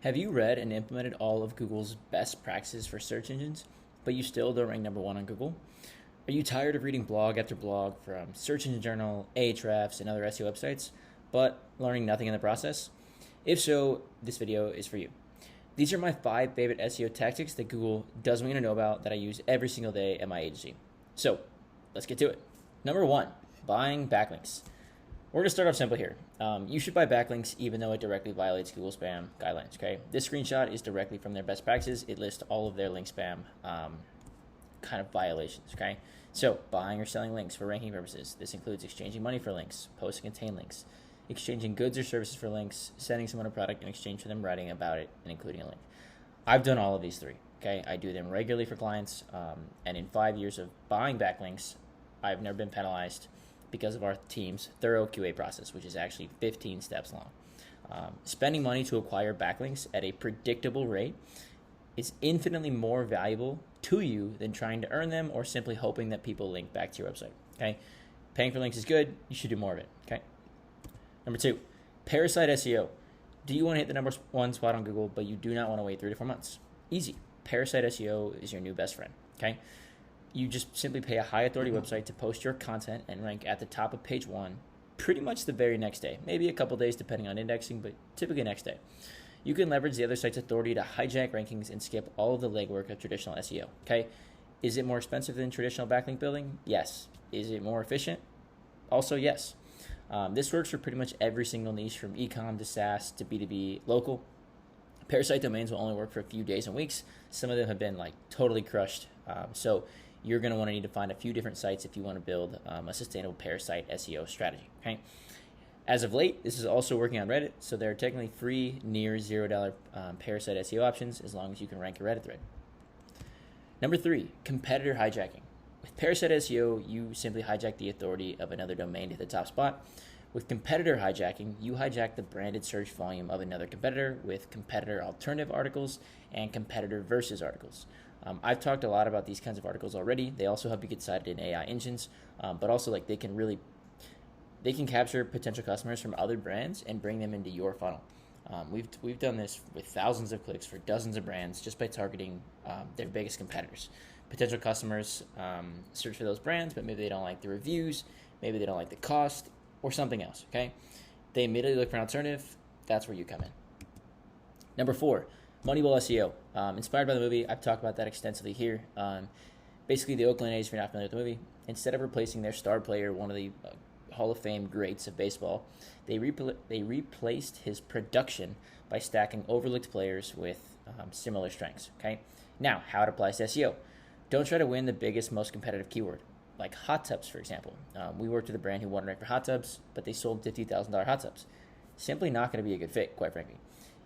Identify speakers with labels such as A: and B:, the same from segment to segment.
A: Have you read and implemented all of Google's best practices for search engines, but you still don't rank number one on Google? Are you tired of reading blog after blog from Search Engine Journal, Ahrefs, and other SEO websites, but learning nothing in the process? If so, this video is for you. These are my 5 favorite SEO tactics that Google doesn't want you to know about that I use every single day at my agency. So, let's get to it. Number 1, buying backlinks. We're going to start off simple here. You should buy backlinks even though it directly violates Google spam guidelines, okay? This screenshot is directly from their best practices. It lists all of their link spam kind of violations, okay? So, buying or selling links for ranking purposes. This includes exchanging money for links, posts to contain links, exchanging goods or services for links, sending someone a product in exchange for them writing about it and including a link. I've done all of these 3, okay? I do them regularly for clients, and in 5 years of buying backlinks, I've never been penalized because of our team's thorough QA process, which is actually 15 steps long. Spending money to acquire backlinks at a predictable rate is infinitely more valuable to you than trying to earn them or simply hoping that people link back to your website, okay? Paying for links is good. You should do more of it, okay? Number 2, Parasite SEO. Do you want to hit the number 1 spot on Google, but you do not want to wait 3 to 4 months? Easy. Parasite SEO is your new best friend, okay? You just simply pay a high authority website to post your content and rank at the top of page 1 pretty much the very next day. Maybe a couple days depending on indexing, but typically next day. You can leverage the other site's authority to hijack rankings and skip all of the legwork of traditional SEO, okay? Is it more expensive than traditional backlink building? Yes. Is it more efficient? Also, yes. This works for pretty much every single niche from e-com to SaaS to B2B local. Parasite domains will only work for a few days and weeks. Some of them have been like totally crushed. So you're going to want to need to find a few different sites if you want to build a sustainable Parasite SEO strategy, okay? As of late, this is also working on Reddit, so there are technically free, near $0 Parasite SEO options as long as you can rank a Reddit thread. Number 3, competitor hijacking. With Parasite SEO, you simply hijack the authority of another domain to the top spot. With competitor hijacking, you hijack the branded search volume of another competitor with competitor alternative articles and competitor versus articles. I've talked a lot about these kinds of articles already. They also help you get cited in AI engines, but also like they can capture potential customers from other brands and bring them into your funnel. We've done this with thousands of clicks for dozens of brands just by targeting their biggest competitors. Potential customers search for those brands, but maybe they don't like the reviews, maybe they don't like the cost, or something else, okay? They immediately look for an alternative. That's where you come in. Number 4, Moneyball SEO. Inspired by the movie, I've talked about that extensively here. Basically, the Oakland A's, if you're not familiar with the movie, instead of replacing their star player, one of the Hall of Fame greats of baseball, they replaced his production by stacking overlooked players with similar strengths, okay? Now, how it applies to SEO. Don't try to win the biggest, most competitive keyword, like hot tubs, for example. We worked with a brand who wanted to rank for hot tubs, but they sold $50,000 hot tubs. Simply not going to be a good fit, quite frankly.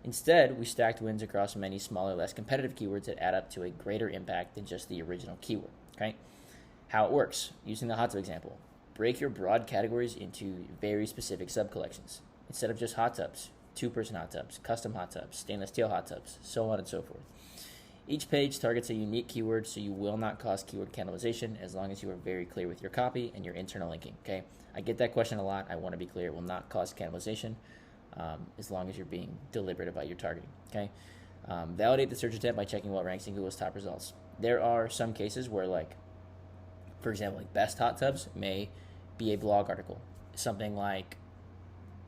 A: Instead, we stacked wins across many smaller, less competitive keywords that add up to a greater impact than just the original keyword, okay? How it works, using the hot tub example. Break your broad categories into very specific sub-collections. Instead of just hot tubs, 2-person hot tubs, custom hot tubs, stainless steel hot tubs, so on and so forth. Each page targets a unique keyword, so you will not cause keyword cannibalization as long as you are very clear with your copy and your internal linking, okay? I get that question a lot. I want to be clear. It will not cause cannibalization as long as you're being deliberate about your targeting, okay? Validate the search intent by checking what ranks in Google's top results. There are some cases where, like, for example, like best hot tubs may be a blog article. Something like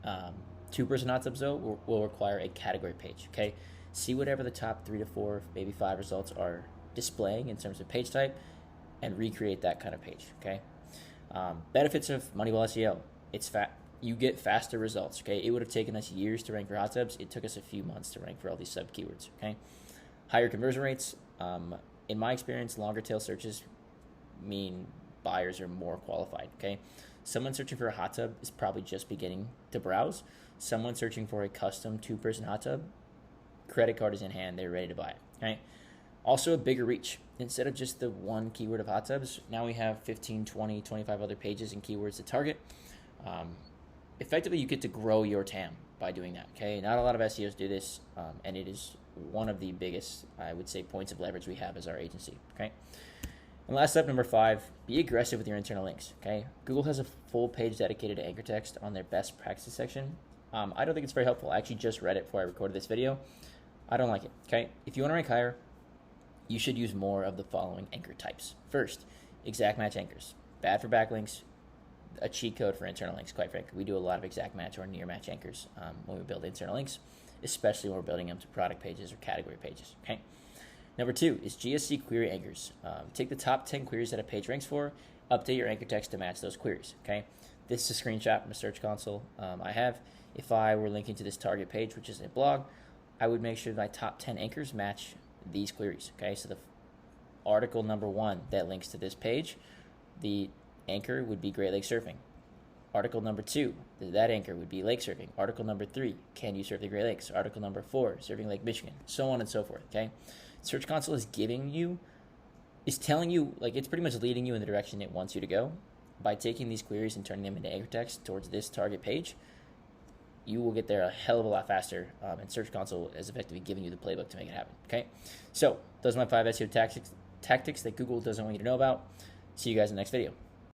A: 2-person hot tubs, though, will require a category page, okay? See whatever the top 3 to 4, maybe 5 results are displaying in terms of page type and recreate that kind of page, okay? Benefits of Moneyball SEO. You get faster results, okay? It would have taken us years to rank for hot tubs. It took us a few months to rank for all these sub keywords, okay? Higher conversion rates. In my experience, longer tail searches mean buyers are more qualified, okay? Someone searching for a hot tub is probably just beginning to browse. Someone searching for a custom 2-person hot tub, credit card is in hand, they're ready to buy it, okay? Also a bigger reach. Instead of just the one keyword of hot tubs, now we have 15, 20, 25 other pages and keywords to target. Effectively, you get to grow your TAM by doing that, okay? Not a lot of SEOs do this, and it is one of the biggest, I would say, points of leverage we have as our agency, okay? And last step, number 5, be aggressive with your internal links, okay? Google has a full page dedicated to anchor text on their best practices section. I don't think it's very helpful. I actually just read it before I recorded this video. I don't like it, okay? If you want to rank higher, you should use more of the following anchor types. First, exact match anchors. Bad for backlinks, a cheat code for internal links, quite frankly. We do a lot of exact match or near match anchors when we build internal links, especially when we're building them to product pages or category pages, okay? Number 2 is GSC query anchors. Take the top 10 queries that a page ranks for, update your anchor text to match those queries, okay? This is a screenshot from a search console I have. If I were linking to this target page, which is a blog, I would make sure my top 10 anchors match these queries, okay? So the article number 1 that links to this page, the anchor would be Great Lake Surfing. Article number 2, that anchor would be lake surfing. Article number 3, can you surf the Great Lakes? Article number 4, surfing Lake Michigan, so on and so forth, okay? Search Console is telling you, like, it's pretty much leading you in the direction it wants you to go. By taking these queries and turning them into anchor text towards this target page, you will get there a hell of a lot faster, and Search Console is effectively giving you the playbook to make it happen, okay? So those are my 5 SEO tactics that Google doesn't want you to know about. See you guys in the next video.